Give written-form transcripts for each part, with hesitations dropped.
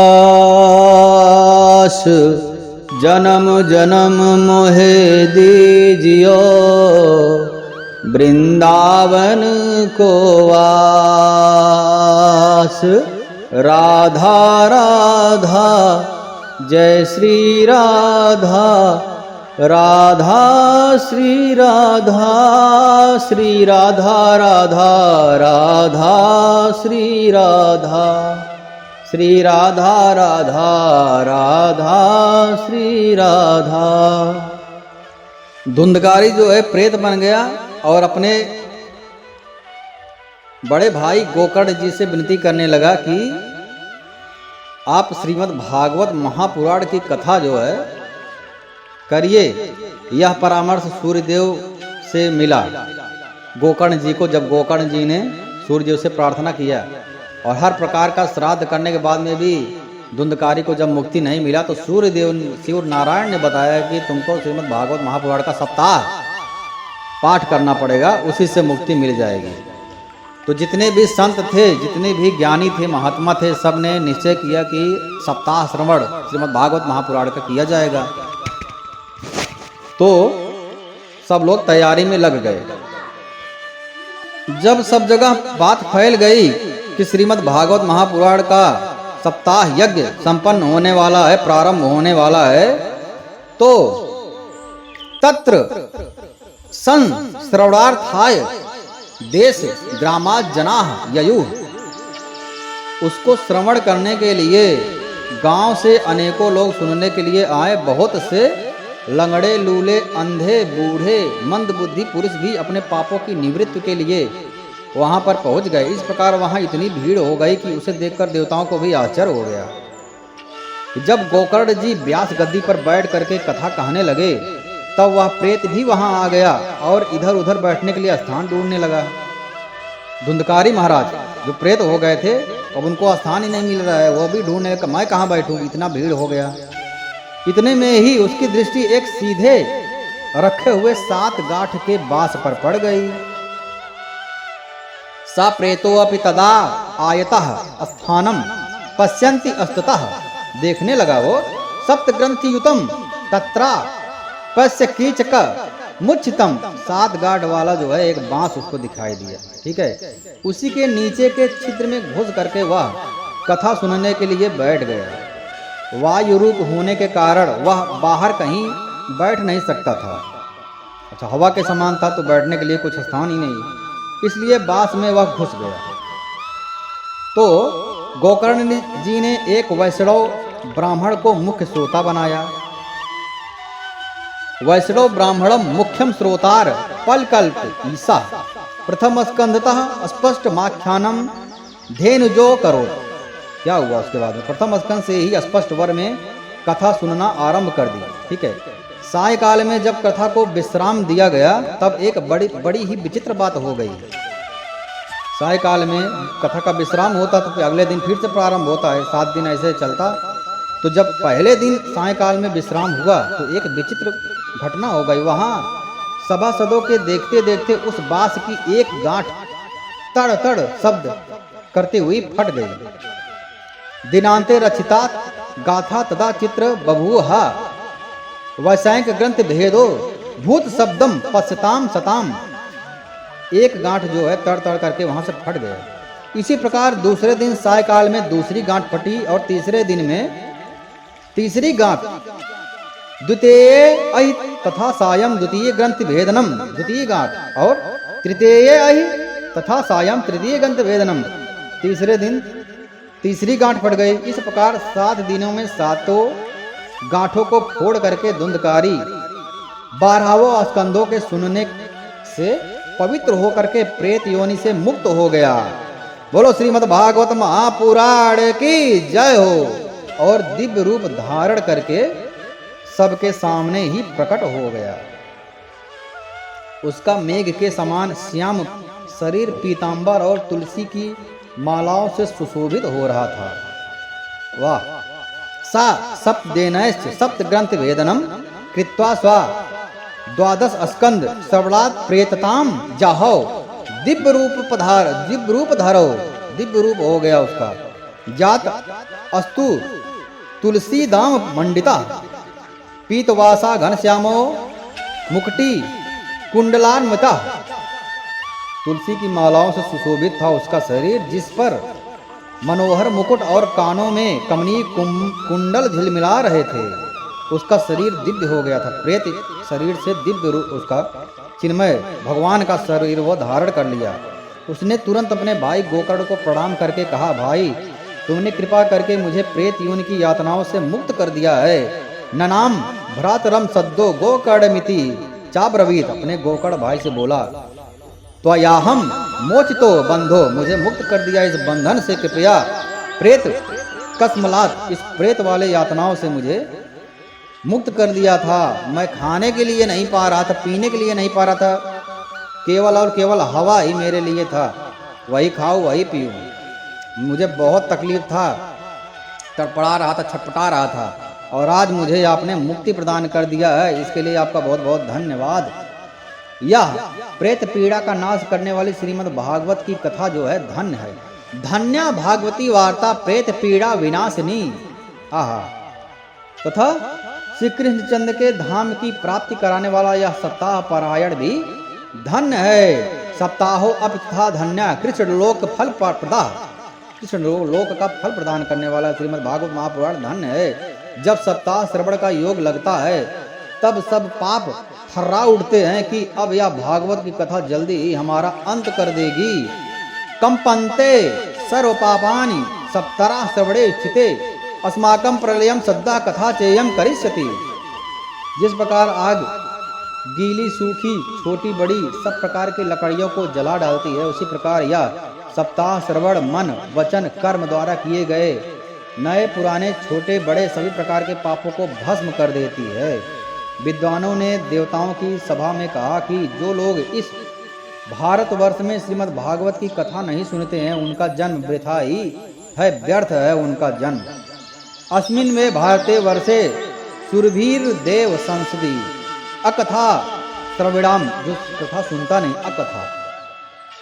आस जन्म जन्म मोहे दीजियो वृंदावन को वास। राधा राधा जय श्री राधा, राधा श्री राधा, श्री राधा राधा, राधा श्री राधा, श्री राधा राधा, राधा श्री राधा। धुंधकारी जो है प्रेत बन गया और अपने बड़े भाई गोकर्ण जी से विनती करने लगा कि आप श्रीमद् भागवत महापुराण की कथा जो है करिए। यह परामर्श सूर्यदेव से मिला गोकर्ण जी को, जब गोकर्ण जी ने सूर्यदेव से प्रार्थना किया और हर प्रकार का श्राद्ध करने के बाद में भी धुंधकारी को जब मुक्ति नहीं मिला तो सूर्यदेव शिव नारायण ने बताया कि तुमको श्रीमद् भागवत महापुराण का सप्ताह पाठ करना पड़ेगा, उसी से मुक्ति मिल जाएगी। तो जितने भी संत थे, जितने भी ज्ञानी थे, महात्मा थे, सब ने निश्चय किया कि सप्ताह श्रवण श्रीमद् भागवत महापुराण का किया जाएगा। तो सब लोग तैयारी में लग गए। जब सब जगह बात फैल गई कि श्रीमद् भागवत महापुराण का सप्ताह यज्ञ संपन्न होने वाला है, प्रारंभ होने वाला है, तो तत्र सन श्रवणार्थाय देश ग्रामात् जनाः ययुः। उसको श्रवण करने के लिए गांव से अनेकों लोग सुनने के लिए आए। बहुत से लंगड़े, लूले, अंधे, बूढ़े, मंदबुद्धि पुरुष भी अपने पापों की निवृत्ति के लिए वहां पर पहुंच गए। इस प्रकार वहां इतनी भीड़ हो गई कि उसे देखकर देवताओं को भी आश्चर्य हो गया। जब गोकर्ण जी व्यास गद्दी पर बैठ करके कथा कहने लगे तब वह प्रेत भी वहां आ गया और इधर उधर बैठने के लिए स्थान ढूंढने लगा। धुंधकारी महाराज जो प्रेत हो गए थे, अब उनको स्थान ही नहीं मिल रहा है, वो भी ढूंढने लगा, मैं कहाँ बैठूं, इतना भीड़ हो गया। इतने में ही उसकी दृष्टि एक सीधे रखे हुए 7 गांठ के बांस पर पड़ गई। सा प्रेतो अपि तदा आयतः स्थानम पश्यन्ति अस्ततः। देखने लगा वो सप्त ग्रंथियुतम तत्रा पश्य कीचक मुच्छितम। 7 गांठ वाला जो है एक बांस उसको दिखाई दिया। ठीक है, उसी के नीचे के छिद्र में घुस करके वह कथा सुनने के लिए बैठ गया। वायु रूप होने के कारण वह बाहर कहीं बैठ नहीं सकता था। अच्छा, हवा के समान था तो बैठने के लिए कुछ स्थान ही नहीं, इसलिए बांस में वह घुस गया। तो गोकर्ण जी ने एक वैष्णव ब्राह्मण को मुख्य श्रोता बनाया। वैष्णव ब्राह्मणम मुख्यम श्रोतार पलकल्प ईसा प्रथम स्कंधतः स्पष्ट माख्यानम धेनुजो करो। क्या हुआ उसके बाद में प्रथम स्कंध से ही स्पष्ट वर में कथा सुनना आरंभ कर दी। ठीक है, सायकाल में जब कथा को विश्राम दिया गया तब एक बड़ी ही विचित्र बात हो गई। सायकाल में कथा का विश्राम होता तो अगले दिन फिर से प्रारंभ होता है, 7 दिन ऐसे चलता। तो जब पहले दिन सायकाल में विश्राम हुआ तो एक विचित्र घटना हो गई। वहां सभासदों के देखते देखते उस बांस की एक गांठ तड़ तड़ शब्द करते हुई फट गई। दिनांते रचिता गाथा तदा चित्र बभूव वैसायिक ग्रंथ भेदो भूत शब्दम पश्यताम सताम। एक गांठ जो है तड़ तड़ करके वहां से फट गया। इसी प्रकार दूसरे दिन सायकाल में दूसरी गांठ फटी और तीसरे दिन में तीसरी गांठ। द्वितीय अहि तथा सायं द्वितीय ग्रंथ भेदनम द्वितीय गांठ और तृतीय अहि तथा सायं तृतीय ग्रंथ भेदनम। तीसरे दिन तीसरी गांठ फट गई। इस प्रकार 7 दिनों में 7 गांठों को फोड़ करके धुंधकारी 12वें स्कंधों के सुनने से पवित्र होकर के प्रेत योनि से मुक्त हो गया। बोलो श्रीमद् भागवत महापुराण की जय हो। और दिव्य रूप धारण करके सबके सामने ही प्रकट हो गया। उसका मेघ के समान श्याम शरीर पीतांबर और तुलसी की मालाओं से सुशोभित हो रहा था। वाह। सा सप्तदेनश्च सप्त ग्रंथ भेदनम कृत्वा स्वा 12 स्कंद श्रवणात् प्रेतताम जाहो। दिव्य रूप धरो, दिव्य रूप हो गया उसका। जात अस्तु तुलसी दाम मंडिता पीतवासा घनश्यामो मुकुटी कुंडलान्विता। तुलसी की मालाओं से सुशोभित था उसका शरीर, जिस पर मनोहर मुकुट और कानों में कमनीय कुंडल झिलमिला रहे थे। उसका शरीर दिव्य हो गया था। प्रेत शरीर से दिव्य रूप उसका चिन्मय भगवान का शरीर वो धारण कर लिया। उसने तुरंत अपने भाई गोकर्ण को प्रणाम करके कहा, भाई तुमने कृपा करके मुझे प्रेत योनि की यातनाओं से मुक्त कर दिया है। ननाम भ्रातरम सद्दो गोकर्णमिति चाब्रवीत। अपने गोकर्ण भाई से बोला, त्वयाहम मोचितो बंधो, मुझे मुक्त कर दिया इस बंधन से, कृपया प्रेत कसमलात, इस प्रेत वाले यातनाओं से मुझे मुक्त कर दिया था। मैं खाने के लिए नहीं पा रहा था, पीने के लिए नहीं पा रहा था, केवल और केवल हवा ही मेरे लिए था, वही खाऊं वही पीऊं। मुझे बहुत तकलीफ था, तड़पड़ा रहा था, छटपटा रहा था, और आज मुझे आपने मुक्ति प्रदान कर दिया है, इसके लिए आपका बहुत बहुत धन्यवाद। यह प्रेत पीड़ा का नाश करने वाली श्रीमद् भागवत की कथा जो है धन्य है। धन्या भागवती वार्ता प्रेत पीड़ा विनाशिनी। आहा। तथा श्री कृष्णचंद्र के धाम की प्राप्ति कराने वाला यह सप्ताह पारायण भी धन्य है। सप्ताहो अपथा धन्य कृष्ण लोक फल प्रदा, कृष्ण लोक का फल प्रदान करने वाला श्रीमद् भागवत महापुराण धन्य है। जब सप्ताह श्रवण का योग लगता है तब सब पाप थर्रा उठते हैं कि अब यह भागवत की कथा जल्दी ही हमारा अंत कर देगी। कंपन्ते सर्व पापानि सप्तरा श्रवणे स्थिते अस्माकं प्रलयम सद्दा कथा चेयम करिष्यति। जिस प्रकार आग गीली सूखी छोटी बड़ी सब प्रकार की लकड़ियों को जला डालती है, उसी प्रकार यह सप्ताह श्रवण मन वचन कर्म द्वारा किए गए नए पुराने छोटे बड़े सभी प्रकार के पापों को भस्म कर देती है। विद्वानों ने देवताओं की सभा में कहा कि जो लोग इस भारतवर्ष में श्रीमद् भागवत की कथा नहीं सुनते हैं, उनका जन्म वृथा ही है, व्यर्थ है उनका जन्म। अस्मिन् में भारते वर्षे सुरभीर देव संसदी अकथा श्रविणाम, जो कथा सुनता नहीं अकथा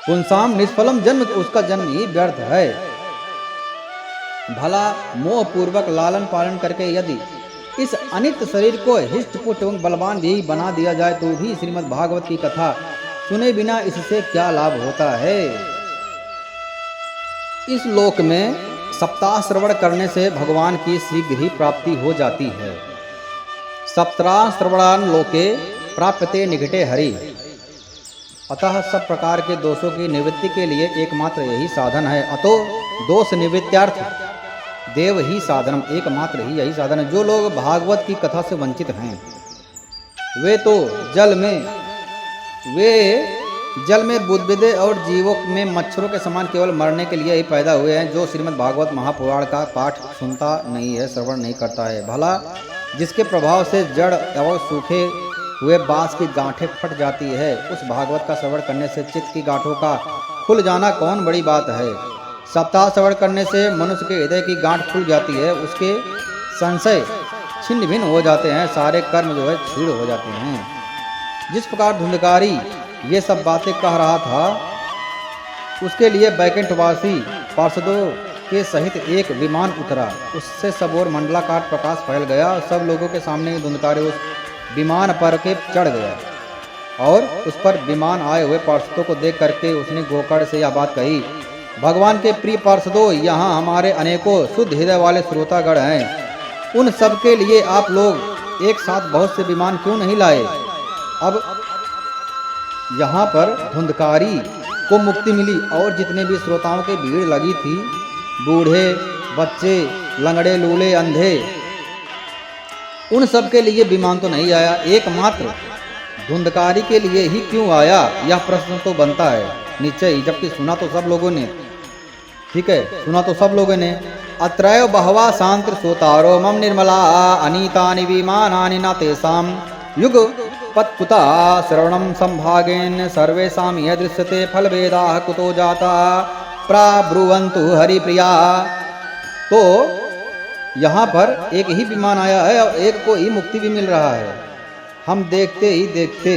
पुंसाम निष्फलम जन्म, उसका जन्म ही व्यर्थ है। भला मोह पूर्वक लालन पालन करके यदि इस अनित्य शरीर को हिष्ट पुष्ट एवं बलवान भी बना दिया जाए तो भी श्रीमद् भागवत की कथा सुने बिना इससे क्या लाभ होता है। इस लोक में सप्ताह श्रवण करने से भगवान की शीघ्र ही प्राप्ति हो जाती है। सप्ताह श्रवणान लोके प्राप्यते निकटे हरि। अतः सब प्रकार के दोषों की निवृत्ति के लिए एकमात्र यही साधन है। अतो दोष निवृत्त्यार्थ देव ही साधनम, एकमात्र ही यही साधन है। जो लोग भागवत की कथा से वंचित हैं वे तो जल में बुद्धिदे और जीवों में मच्छरों के समान केवल मरने के लिए ही पैदा हुए हैं। जो श्रीमद् भागवत महापुराण का पाठ सुनता नहीं है, श्रवण नहीं करता है, भला जिसके प्रभाव से जड़ एवं सूखे हुए बांस की गांठें फट जाती है, उस भागवत का श्रवण करने से चित्त की गांठों का खुल जाना कौन बड़ी बात है। सप्ताह श्रवण करने से मनुष्य के हृदय की गांठ खुल जाती है, उसके संशय छिन्न भिन्न हो जाते हैं, सारे कर्म जो है क्षीण हो जाते हैं। जिस प्रकार धुंधकारी ये सब बातें कह रहा था, उसके लिए बैकुंठवासी पार्षदों के सहित एक विमान उतरा। उससे सब ओर मंडलाकार प्रकाश फैल गया। सब लोगों के सामने धुंधकारी उस विमान पर के चढ़ गया और उस पर विमान आए हुए पार्षदों को देख करके उसने गोकर्ण से यह बात कही, भगवान के प्रिय पार्षदों, यहाँ हमारे अनेकों शुद्ध हृदय वाले श्रोतागण हैं। उन सब के लिए आप लोग एक साथ बहुत से विमान क्यों नहीं लाए। अब यहाँ पर धुंधकारी को मुक्ति मिली और जितने भी श्रोताओं की भीड़ लगी थी, बूढ़े बच्चे लंगड़े लूले अंधे, उन सब के लिए विमान तो नहीं आया, एकमात्र धुंधकारी के लिए ही क्यों आया, यह प्रश्न तो बनता है निश्चय ही। जबकि सुना तो सब लोगों ने, ठीक है, सुना तो सब लोगों ने। अत्रैव बहवा शांति सोतारो मम निर्मला अनीतानि विमानानि न तेषां युग पत्पुता श्रवणं संभागेन सर्वेषां यह दृश्यते फलभेदाः कुतो जाता प्राब्रुवन्तु हरिप्रिया। तो यहाँ पर एक ही विमान आया है और एक को ही मुक्ति भी मिल रहा है। हम देखते ही देखते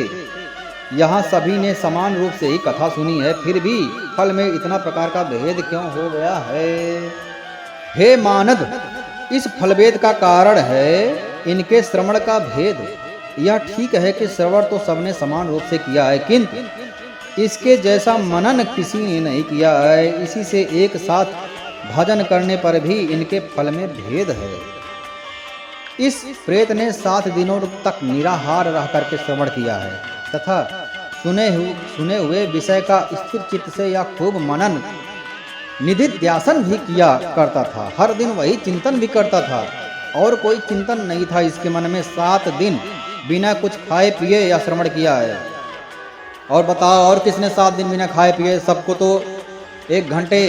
यहाँ सभी ने समान रूप से ही कथा सुनी है, फिर भी फल में इतना प्रकार का भेद क्यों हो गया है। हे मानद, इस फलभेद का कारण है इनके श्रवण का भेद। यह ठीक है कि श्रवण तो सबने समान रूप से किया है, किंतु इसके जैसा मनन किसी ने नहीं किया है। इसी से एक साथ भजन करने पर भी इनके फल में भेद है। इस प्रेत ने 7 दिनों तक निराहार रह करके श्रवण किया है तथा सुने हुए विषय का स्थिर चित्त से या खूब मनन निधिध्यासन भी किया करता था। हर दिन वही चिंतन भी करता था और कोई चिंतन नहीं था इसके मन में। 7 दिन बिना कुछ खाए पिए या श्रवण किया है। और बताओ, और किसने 7 दिन बिना खाए पिए? सबको तो 1 घंटे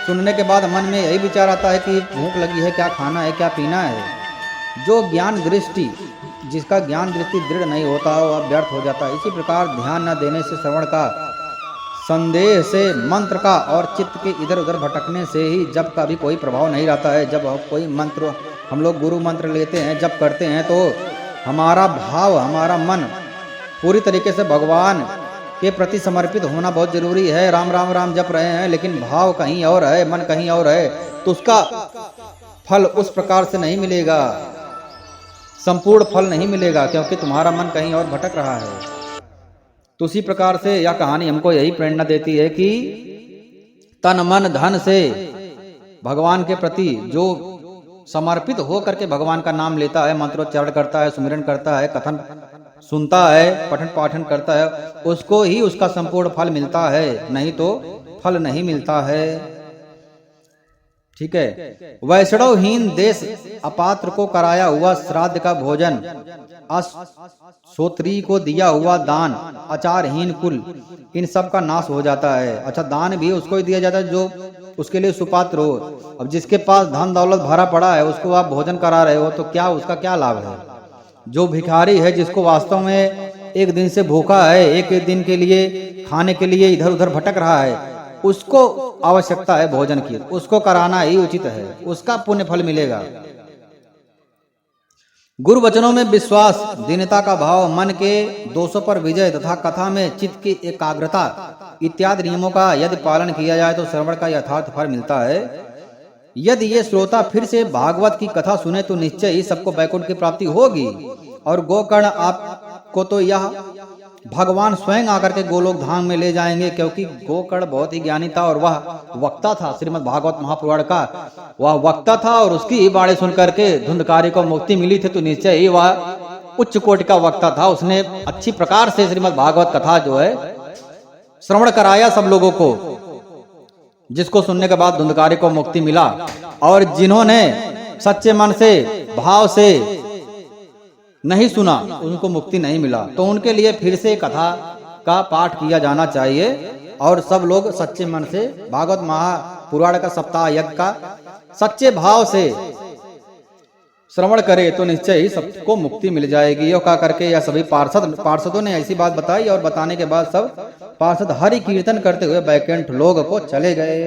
सुनने के बाद मन में यही विचार आता है कि भूख लगी है, क्या खाना है, क्या पीना है। जो ज्ञान दृष्टि, जिसका ज्ञान दृष्टि दृढ़ नहीं होता वह व्यर्थ हो जाता है। इसी प्रकार ध्यान न देने से, श्रवण का संदेह से, मंत्र का और चित्त के इधर उधर भटकने से ही जब का भी कोई प्रभाव नहीं रहता है। जब कोई मंत्र, हम लोग गुरु मंत्र लेते हैं, जब करते हैं तो हमारा भाव, हमारा मन पूरी तरीके से भगवान के प्रति समर्पित होना बहुत जरूरी है। राम राम राम जप रहे हैं लेकिन भाव कहीं और है, मन कहीं और है, तो उसका फल उस प्रकार से नहीं मिलेगा, संपूर्ण फल नहीं मिलेगा, क्योंकि तुम्हारा मन कहीं और भटक रहा है। तो उसी प्रकार से यह कहानी हमको यही प्रेरणा देती है कि तन मन धन से भगवान के प्रति जो समर्पित हो करके भगवान का नाम लेता है, मंत्रोच्चारण करता है, सुमिरन करता है, कथन सुनता है, पठन पाठन करता है, उसको ही उसका संपूर्ण फल मिलता है, नहीं तो फल नहीं मिलता है। ठीक है। वैष्णवहीन देश अपात्र को कराया हुआ श्राद्ध का भोजन, अश्रोत्री को दिया हुआ दान, आचारहीन कुल, इन सब का नाश हो जाता है। अच्छा, दान भी उसको ही दिया जाता है जो उसके लिए सुपात्र हो। अब जिसके पास धन दौलत भरा पड़ा है उसको आप भोजन करा रहे हो तो क्या उसका क्या लाभ है? जो भिखारी है, जिसको वास्तव में एक दिन से भूखा है, एक दिन के लिए खाने के लिए इधर उधर भटक रहा है, उसको आवश्यकता है भोजन की, उसको कराना ही उचित है, उसका पुण्य फल मिलेगा। गुरु वचनों में विश्वास, दीनता का भाव, मन के दोषों पर विजय तथा कथा में चित्त की एकाग्रता इत्यादि नियमों का यदि पालन किया जाए तो श्रवण का यथार्थ फल मिलता है। यदि ये श्रोता फिर से भागवत की कथा सुने तो निश्चय ही सबको वैकुंठ की प्राप्ति होगी। और गोकर्ण आपको तो यह भगवान स्वयं आकर के गोलोक धाम में ले जाएंगे, क्योंकि गोकर्ण बहुत ही ज्ञानी था और वह वक्ता था, श्रीमद् भागवत महापुराण का वह वक्ता था और उसकी ही बाणी सुन करके धुंधकारी को मुक्ति मिली थी। तो निश्चय ही वह उच्च कोटि का वक्ता था, उसने अच्छी प्रकार से श्रीमद् भागवत कथा जो है श्रवण कराया सब लोगों को, जिसको सुनने के बाद धुंधकारी को मुक्ति मिला। और जिन्होंने सच्चे मन से, भाव से नहीं सुना, उनको मुक्ति नहीं मिला। तो उनके लिए फिर से कथा का पाठ किया जाना चाहिए और सब लोग सच्चे मन से भागवत महापुराण का सप्ताह यज्ञ का सच्चे भाव से श्रवण करे तो निश्चय ही सबको मुक्ति मिल जाएगी। यो कहा करके यह सभी पार्षदों ने ऐसी बात बताई और बताने के बाद सब पार्षद हरि कीर्तन करते हुए बैकुंठ लोक को चले गए।